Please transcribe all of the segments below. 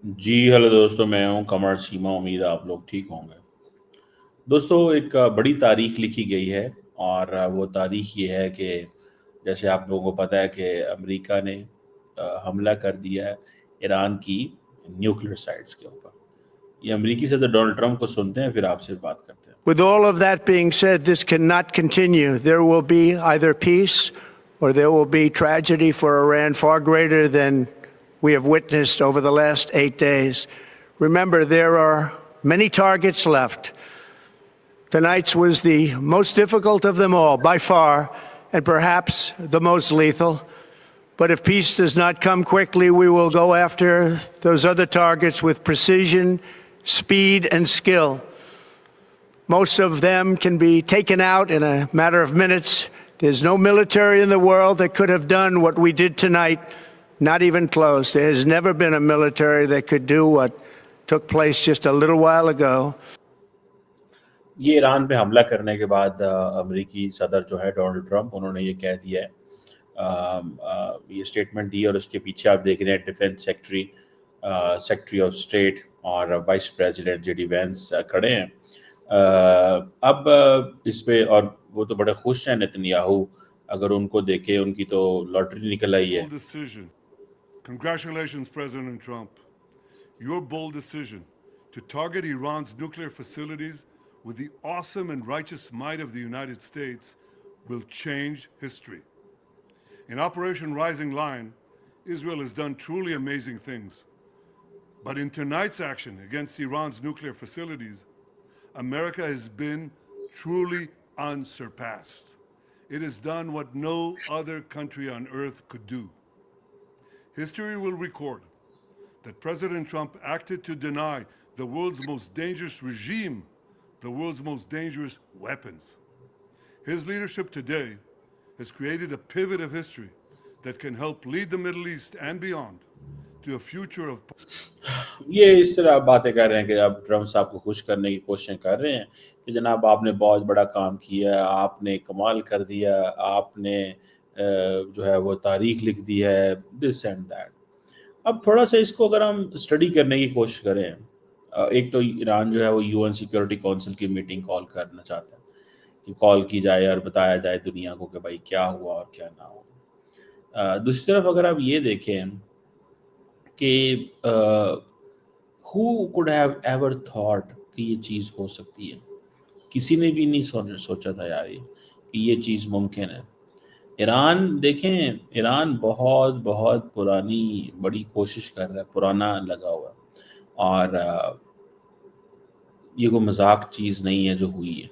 جی hello دوستو، میں ہوں قمر چیمہ. امید آپ لوگ ٹھیک ہوں گے. دوستو ایک بڑی تاریخ لکھی گئی ہے، اور وہ تاریخ یہ ہے کہ جیسے آپ لوگوں کو پتہ ہے کہ امریکہ نے حملہ کر دیا ہے ایران کی نیوکلیئر سائٹس کے اوپر. یہ امریکی صدر ڈونلڈ ٹرمپ کو سنتے ہیں، پھر آپ سے بات کرتے ہیں. With all of that being said, this cannot continue. There will be either peace or there will be tragedy for Iran far greater than we have witnessed over the last 8 days. Remember, there are many targets left. Tonight's was the most difficult of them all, by far, and perhaps the most lethal. But if peace does not come quickly, we will go after those other targets with precision, speed, and skill. Most of them can be taken out in a matter of minutes. There's no military in the world that could have done what we did tonight, not even close. There has never been a military that could do what took place just a little while ago. یہ ایران پہ حملہ کرنے کے بعد امریکی صدر جو ہے ڈونلڈ ٹرمپ، انہوں نے یہ کہہ دیا ہے، یہ اسٹیٹمنٹ دی، اور اس کے پیچھے آپ دیکھ رہے ہیں ڈیفینس سیکٹری آف اسٹیٹ اور vice president J D Vance کھڑے ہیں. اب اس پہ، اور وہ تو بڑے خوش ہیں نتنیاہو، اگر ان کو دیکھے ان کی تو لاٹری نکل آئی ہے. Congratulations, President Trump. Your bold decision to target Iran's nuclear facilities with the awesome and righteous might of the United States will change history. In Operation Rising Lion, Israel has done truly amazing things. But in tonight's action against Iran's nuclear facilities, America has been truly unsurpassed. It has done what no other country on earth could do. History will record that President Trump acted to deny the world's most dangerous regime the world's most dangerous weapons. His leadership today has created a pivot of history that can help lead the Middle East and beyond to a future of... یہ اس طرح باتیں کر رہے ہیں کہ اب Trump صاحب کو خوش کرنے کی کوششیں کر رہے ہیں کہ جناب آپ نے بہت بڑا کام کیا، آپ نے کمال کر دیا، آپ نے جو ہے وہ تاریخ لکھ دی ہے، دس اینڈ دیٹ. اب تھوڑا سا اس کو اگر ہم اسٹڈی کرنے کی کوشش کریں، ایک تو ایران جو ہے وہ UN سیکیورٹی کونسل کی میٹنگ کال کرنا چاہتا ہے کہ کال کی جائے اور بتایا جائے دنیا کو کہ بھائی کیا ہوا اور کیا نہ ہوا. دوسری طرف اگر آپ یہ دیکھیں کہ who could have ever thought کہ یہ چیز ہو سکتی ہے، کسی نے بھی نہیں سوچا تھا یار کہ یہ چیز ممکن ہے. ایران دیکھیں، ایران بہت بہت پرانی بڑی کوشش کر رہا ہے، پرانا لگا ہوا ہے، اور یہ کوئی مذاق چیز نہیں ہے جو ہوئی ہے،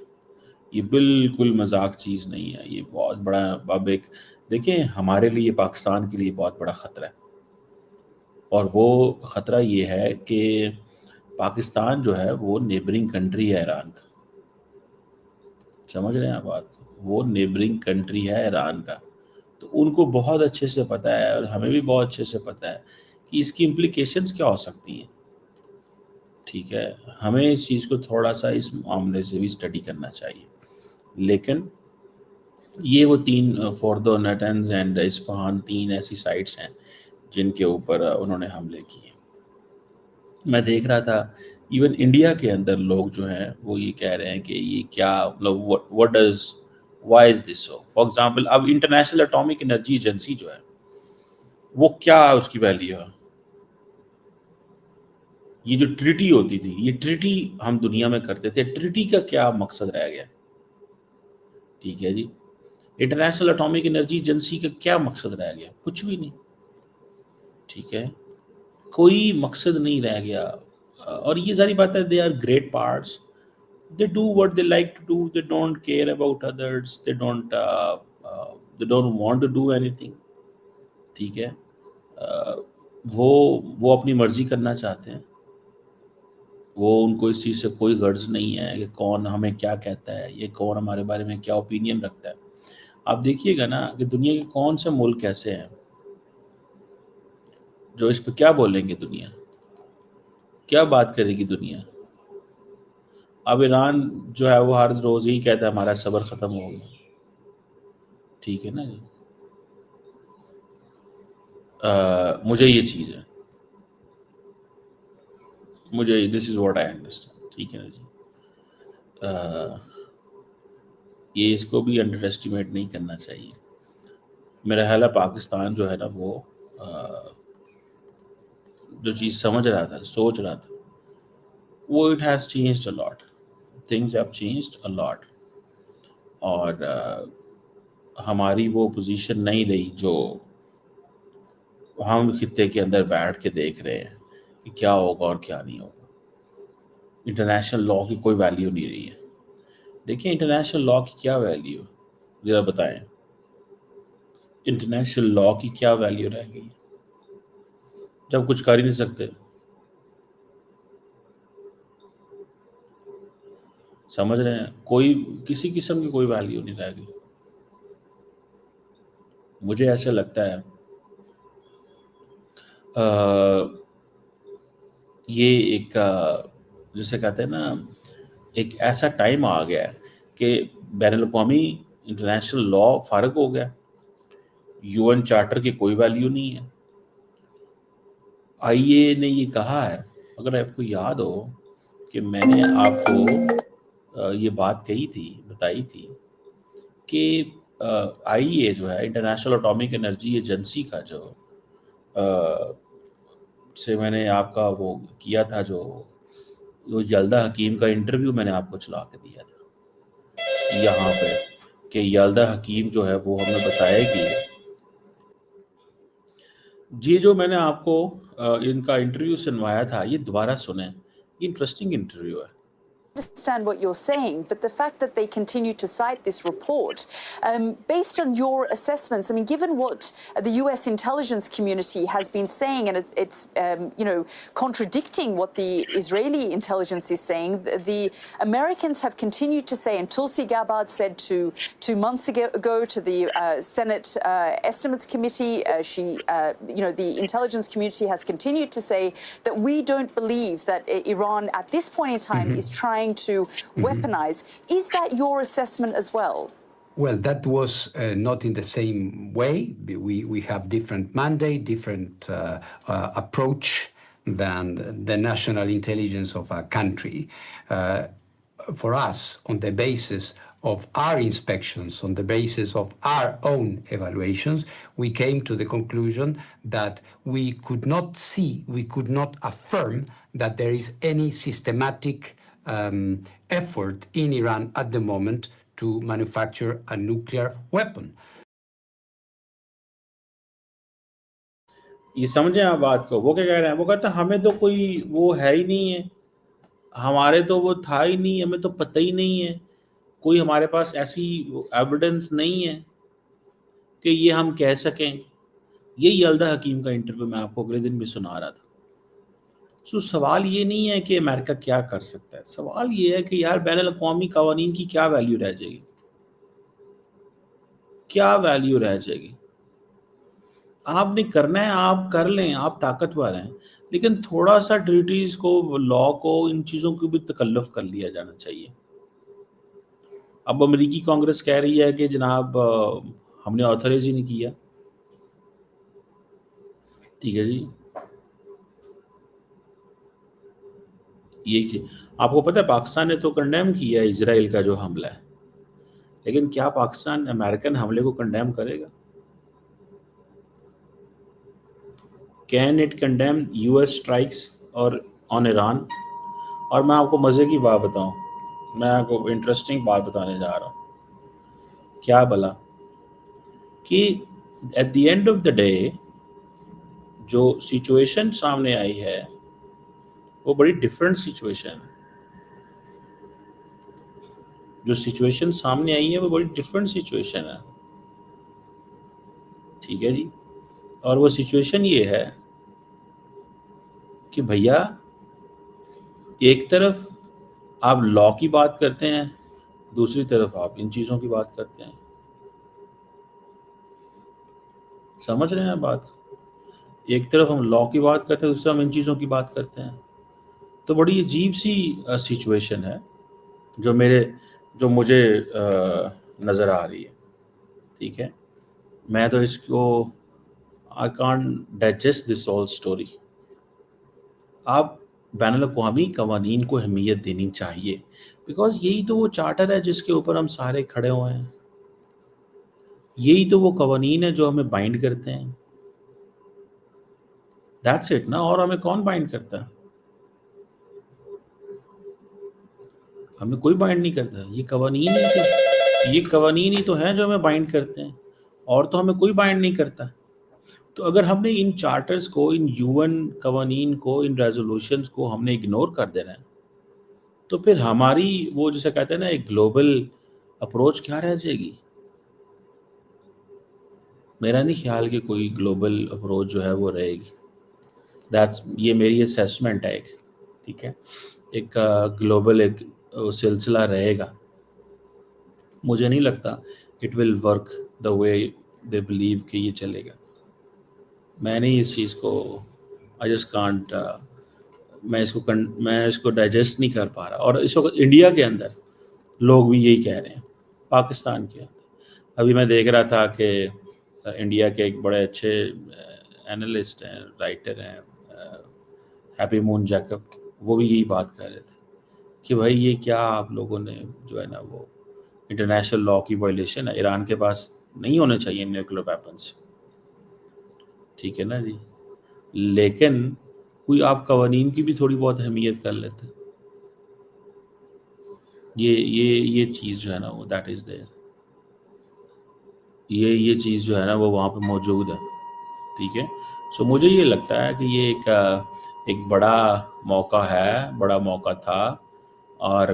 یہ بالکل مذاق چیز نہیں ہے. یہ بہت بڑا، اب ایک دیکھیں ہمارے لیے، پاکستان کے لیے بہت بڑا خطرہ ہے، اور وہ خطرہ یہ ہے کہ پاکستان جو ہے وہ نیبرنگ کنٹری ہے ایران کا. سمجھ رہے ہیں آپ بات کو؟ وہ نیبرنگ کنٹری ہے ایران کا، تو ان کو بہت اچھے سے پتہ ہے، اور ہمیں بھی بہت اچھے سے پتہ ہے کہ اس کی امپلیکیشنز کیا ہو سکتی ہیں. ٹھیک ہے، ہمیں اس چیز کو تھوڑا سا اس معاملے سے بھی اسٹڈی کرنا چاہیے. لیکن یہ وہ 3 فوردو، نٹنز اینڈ اصفہان 3 ایسی سائٹس ہیں جن کے اوپر انہوں نے حملے کیے. میں دیکھ رہا تھا ایون انڈیا کے اندر لوگ جو ہیں وہ یہ کہہ رہے ہیں کہ یہ کیا مطلب why is this so. For example اب انٹرنیشنل اٹامک انرجی ایجنسی جو ہے وہ کیا اس کی ویلیو ہے؟ یہ جو ٹریٹی ہوتی تھی، یہ ٹریٹی ہم دنیا میں کرتے تھے، ٹریٹی کا کیا مقصد رہ گیا؟ ٹھیک ہے جی، انٹرنیشنل اٹامک انرجی ایجنسی کا کیا مقصد رہ گیا؟ کچھ بھی نہیں. ٹھیک ہے، کوئی مقصد نہیں رہ گیا. اور یہ ساری بات ہے، they are great parts, they do what they like to do, they don't care about others, they don't want to do anything. ٹھیک ہے، وہ اپنی مرضی کرنا چاہتے ہیں، وہ ان کو اس چیز سے کوئی غرض نہیں ہے کہ کون ہمیں کیا کہتا ہے، یہ کون ہمارے بارے میں کیا اوپینین رکھتا ہے. آپ دیکھیے گا نا کہ دنیا کے کون سے ملک ایسے ہیں جو اس پہ کیا بولیں گے، دنیا کیا بات کرے گی دنیا. اب ایران جو ہے وہ ہر روز ہی کہتا ہے ہمارا صبر ختم ہو گیا. ٹھیک ہے نا جی، مجھے یہ چیز ہے. مجھے دس از واٹ آئی انڈرسٹینڈ. ٹھیک ہے نا جی. یہ اس کو بھی انڈر ایسٹیمیٹ نہیں کرنا چاہیے. میرا خیال ہے پاکستان جو ہے نا وہ جو چیز سمجھ رہا تھا, سوچ رہا تھا, وہ it has changed a lot. Things have changed a lot. اور ہماری وہ پوزیشن نہیں رہی جو ہم خطے کے اندر بیٹھ کے دیکھ رہے ہیں کہ کیا ہوگا اور کیا نہیں ہوگا. انٹرنیشنل لاء کی کوئی ویلیو نہیں رہی ہے. دیکھیں انٹرنیشنل لاء کی کیا ویلیو ہے, ذرا بتائیں. انٹرنیشنل لاء کی کیا ویلیو رہ گئی جب کچھ کر ہی نہیں سکتے؟ سمجھ رہے ہیں؟ کوئی کسی قسم کی کوئی ویلیو نہیں رہ گئی. مجھے ایسا لگتا ہے یہ ایک جسے کہتے ہیں نا ایک ایسا ٹائم آ گیا ہے کہ بین الاقوامی انٹرنیشنل لاء فارغ ہو گیا. یو این چارٹر کی کوئی ویلیو نہیں ہے. آئی اے نے یہ کہا ہے, اگر آپ کو یاد ہو کہ میں نے آپ کو یہ بات کہی تھی, بتائی تھی کہ آئی اے جو ہے انٹرنیشنل اٹامک انرجی ایجنسی کا جو سے میں نے آپ کا وہ کیا تھا, جو یلدا حکیم کا انٹرویو میں نے آپ کو چلا کے دیا تھا یہاں پہ, کہ یلدا حکیم جو ہے وہ ہمیں بتائے گی. جی جو میں نے آپ کو ان کا انٹرویو سنوایا تھا, یہ دوبارہ سنیں, یہ انٹرسٹنگ انٹرویو ہے. Understand what you're saying, but the fact that they continue to cite this report, based on your assessments, I mean, given what the US intelligence community has been saying, and it's contradicting what the Israeli intelligence is saying, the Americans have continued to say, and Tulsi Gabbard said 2 months ago to the Senate Estimates Committee, the intelligence community has continued to say that we don't believe that Iran at this point in time is trying to weaponize. Is that your assessment as well? Well, that was not in the same way. We have different mandate, different approach than the national intelligence of a country. For us, on the basis of our inspections, on the basis of our own evaluations, we came to the conclusion that we could not affirm that there is any systematic effort in Iran at the moment to manufacture a nuclear weapon. یہ سمجھیں آپ بات کو. وہ کیا کہہ رہے ہیں؟ وہ کہتے ہیں ہمیں تو کوئی وہ ہے ہی نہیں ہے, ہمارے تو وہ تھا ہی نہیں, ہمیں تو پتہ ہی نہیں ہے, کوئی ہمارے پاس ایسی ایویڈنس نہیں ہے کہ یہ ہم کہہ سکیں. یہی یلدا حکیم کا انٹرویو میں آپ کو اگلے دن بھی سنا رہا تھا. سوال یہ نہیں ہے کہ امریکہ کیا کر سکتا ہے, سوال یہ ہے کہ یار بین الاقوامی قوانین کی کیا ویلیو رہ جائے گی, کیا ویلیو رہ جائے گی. آپ نے کرنا ہے آپ کر لیں, آپ طاقتور ہیں, لیکن تھوڑا سا ٹریٹیز کو, لاء کو, ان چیزوں کو بھی تکلف کر لیا جانا چاہیے. اب امریکی کانگریس کہہ رہی ہے کہ جناب ہم نے آتھرائز ہی نہیں کیا. ٹھیک ہے جی, یہ چیز آپ کو پتہ ہے پاکستان نے تو کنڈیم کیا ہے اسرائیل کا جو حملہ ہے, لیکن کیا پاکستان امریکن حملے کو کنڈیم کرے گا؟ Can it condemn US strikes اور آن ایران؟ اور میں آپ کو مزے کی بات بتاؤں, میں آپ کو انٹرسٹنگ بات بتانے جا رہا ہوں. کیا بلا کہ at the end of the day جو سچویشن سامنے آئی ہے وہ بڑی ڈفرینٹ سچویشن ہے. جو سچویشن سامنے آئی ہے وہ بڑی ڈفرینٹ سچویشن ہے. ٹھیک ہے جی, اور وہ سچویشن یہ ہے کہ بھیا ایک طرف آپ لاء کی بات کرتے ہیں, دوسری طرف آپ ان چیزوں کی بات کرتے ہیں. سمجھ رہے ہیں بات؟ ایک طرف ہم لاء کی بات کرتے ہیں, دوسری طرف ہم ان چیزوں کی بات کرتے ہیں. تو بڑی عجیب سی سچویشن ہے جو مجھے نظر آ رہی ہے. ٹھیک ہے, میں تو اس کو I can't digest this whole story. آپ بین الاقوامی قوانین کو اہمیت دینی چاہیے، بیکاز یہی تو وہ چارٹر ہے جس کے اوپر ہم سارے کھڑے ہوئے ہیں، یہی تو وہ قوانین ہے جو ہمیں بائنڈ کرتے ہیں. دیٹس اٹ نا. اور ہمیں کون بائنڈ کرتا ہے؟ ہمیں کوئی بائنڈ نہیں کرتا. یہ قوانین ہی تو ہیں جو ہمیں بائنڈ کرتے ہیں، اور تو ہمیں کوئی بائنڈ نہیں کرتا. تو اگر ہم نے ان چارٹرز کو، ان UN قوانین کو، ان ریزولوشنز کو ہم نے اگنور کر دینا ہے، تو پھر ہماری وہ جسے کہتے ہیں نا ایک گلوبل اپروچ کیا رہ جائے گی؟ میرا نہیں خیال کہ کوئی گلوبل اپروچ جو ہے وہ رہے گی. یہ میری اسیسمنٹ ہے ایک، ٹھیک ہے. ایک گلوبل ایک سلسلہ رہے گا. مجھے نہیں لگتا it will work the way they believe کہ یہ چلے گا. میں نہیں اس چیز کو آئی جسٹ کانٹ، میں اس کو ڈائجسٹ نہیں کر پا رہا. اور اس وقت انڈیا کے اندر لوگ بھی یہی کہہ رہے ہیں، پاکستان کے اندر. ابھی میں دیکھ رہا تھا کہ انڈیا کے ایک بڑے اچھے اینالسٹ ہیں، رائٹر ہیں، ہیپی مون جیکب، وہ بھی یہی بات کر رہے تھے کہ بھائی یہ کیا آپ لوگوں نے جو ہے نا وہ انٹرنیشنل لاء کی وائلیشن ہے. ایران کے پاس نہیں ہونے چاہیے نیوکلیر ویپنس، ٹھیک ہے نا جی. لیکن کوئی آپ قوانین کی بھی تھوڑی بہت اہمیت کر لیتے. یہ چیز جو ہے نا وہ دیٹ از دیئر، یہ چیز جو ہے نا وہ وہاں پہ موجود ہے، ٹھیک ہے. سو مجھے یہ لگتا ہے کہ یہ ایک بڑا موقع ہے، بڑا موقع تھا. اور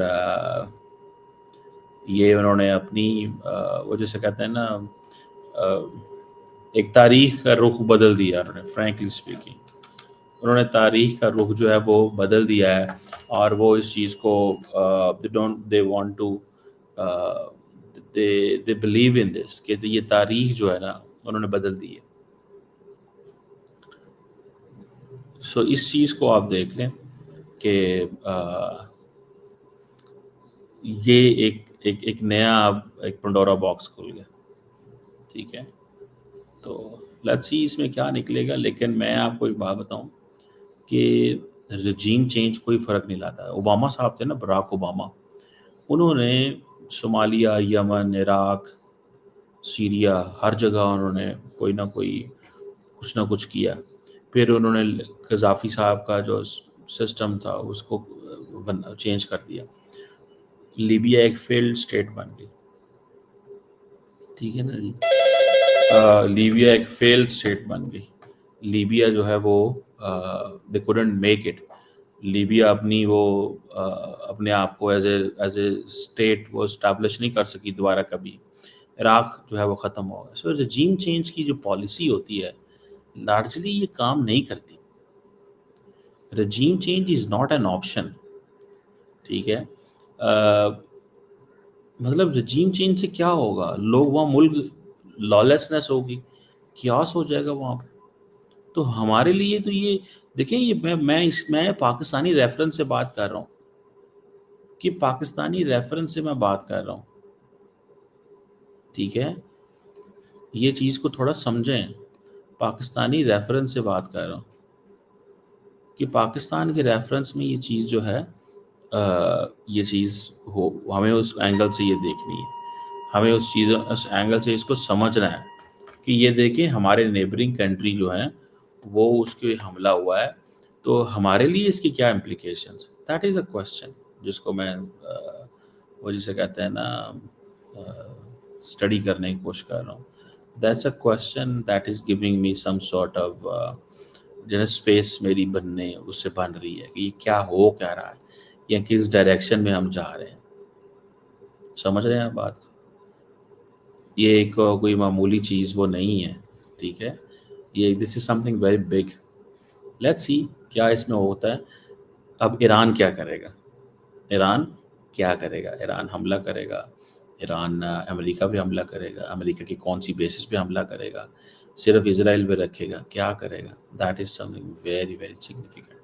یہ انہوں نے اپنی وہ جیسے کہتے ہیں نا ایک تاریخ کا رخ بدل دیا انہوں نے. فرینکلی اسپیکنگ انہوں نے تاریخ کا رخ جو ہے وہ بدل دیا ہے. اور وہ اس چیز کو they believe in this کہ یہ تاریخ جو ہے نا انہوں نے بدل دی ہے. سو اس چیز کو آپ دیکھ لیں کہ یہ ایک نیا ایک پنڈورا باکس کھل گیا، ٹھیک ہے. تو لیٹس سی اس میں کیا نکلے گا. لیکن میں آپ کو ایک بات بتاؤں کہ رجیم چینج کوئی فرق نہیں لاتا. اوباما صاحب تھے نا، براک اوباما، انہوں نے صومالیہ، یمن، عراق، سیریا، ہر جگہ انہوں نے کوئی نہ کوئی کچھ نہ کچھ کیا. پھر انہوں نے قذافی صاحب کا جو سسٹم تھا اس کو چینج کر دیا. لیبیا ایک فیلڈ اسٹیٹ بن گئی، ٹھیک ہے نا جی. لیبیا ایک فیلڈ اسٹیٹ بن گئی. لیبیا جو ہے وہ دے couldn't میک اٹ. لیبیا اپنے آپ کو ایز اے اسٹیٹ وہ اسٹیبلش نہیں کر سکی دوبارہ کبھی. عراق جو ہے وہ ختم ہو گیا. سو رجیم چینج کی جو پالیسی ہوتی ہے لارجلی یہ کام نہیں کرتی. Regime change is not an option, ٹھیک ہے. مطلب رجیم چینج سے کیا ہوگا؟ لوگ وہاں ملک لالیسنس ہوگی، کیاس ہو جائے گا وہاں پہ. تو ہمارے لیے تو یہ دیکھیں، یہ میں پاکستانی ریفرنس سے بات کر رہا ہوں، کہ پاکستانی ریفرنس سے میں بات کر رہا ہوں، ٹھیک ہے. یہ چیز کو تھوڑا سمجھیں. پاکستانی ریفرنس سے بات کر رہا ہوں کہ پاکستان کے ریفرنس میں یہ چیز جو ہے یہ چیز ہمیں اس اینگل سے یہ دیکھنی ہے. ہمیں اس اینگل سے اس کو سمجھنا ہے کہ یہ دیکھیں ہمارے نیبرنگ کنٹری جو ہیں وہ اس کے حملہ ہوا ہے، تو ہمارے لیے اس کی کیا implications. That is a question جس کو میں وہ جسے کہتے ہیں نا اسٹڈی کرنے کی کوشش کر رہا ہوں. That's a question that is giving me some sort of جو اسپیس میری بننے اس سے بن رہی ہے کہ یہ کیا ہو کیا رہا ہے یا کس ڈائریکشن میں ہم جا رہے ہیں. سمجھ رہے ہیں آپ بات کو؟ یہ ایک کوئی معمولی چیز وہ نہیں ہے، ٹھیک ہے. یہ this is something very big. Let's see کیا اس میں ہوتا ہے. اب ایران کیا کرے گا؟ ایران کیا کرے گا؟ ایران حملہ کرے گا. ایران امریکہ پہ حملہ کرے گا. امریکہ کی کون سی بیسس پہ حملہ کرے گا؟ صرف اسرائیل پہ رکھے گا؟ کیا کرے گا؟ That is something very very significant.